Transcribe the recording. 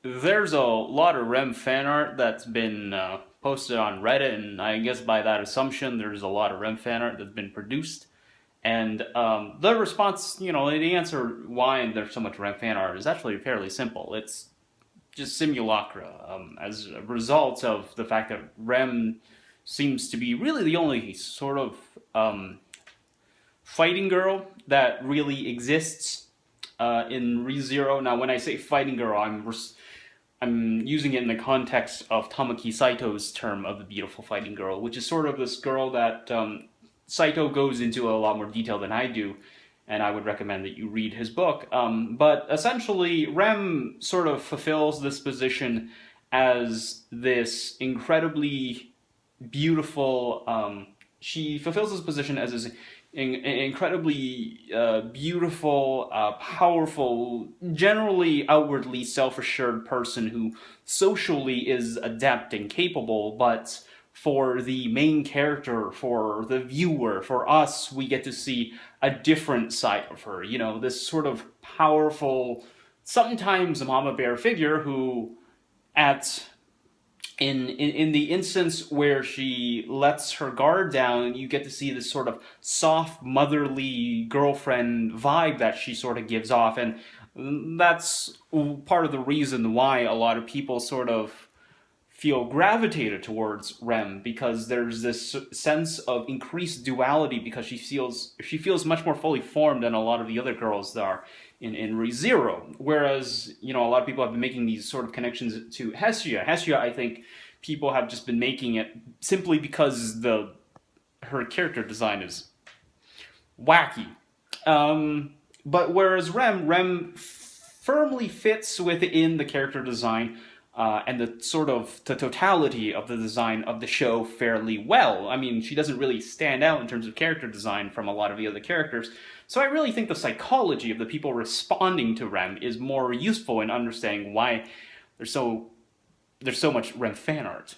there's a lot of Rem fan art that's been posted on Reddit, and I guess by that assumption, there's a lot of Rem fan art that's been produced. And the response, the answer why there's so much Rem fan art is actually fairly simple. It's just simulacra, as a result of the fact that Rem seems to be really the only sort of fighting girl that really exists in ReZero. Now, when I say fighting girl, I'm using it in the context of Tamaki Saito's term of the beautiful fighting girl, which is sort of this girl that Saito goes into a lot more detail than I do, and I would recommend that you read his book. But essentially, Rem sort of fulfills this position as this incredibly beautiful. She fulfills this position as this incredibly beautiful, powerful, generally outwardly self-assured person who socially is adept and capable, but for the main character, for the viewer, for us, we get to see a different side of her. This sort of powerful, sometimes mama bear figure who, at in the instance where she lets her guard down, you get to see this sort of soft, motherly girlfriend vibe that she sort of gives off, and that's part of the reason why a lot of people sort of feel gravitated towards Rem, because there's this sense of increased duality, because she feels much more fully formed than a lot of the other girls that are in ReZero. Whereas, a lot of people have been making these sort of connections to Hestia. Hestia, I think people have just been making it simply because her character design is wacky. But whereas Rem firmly fits within the character design and the totality of the design of the show fairly well. I mean, she doesn't really stand out in terms of character design from a lot of the other characters. So I really think the psychology of the people responding to Rem is more useful in understanding why there's so much Rem fan art.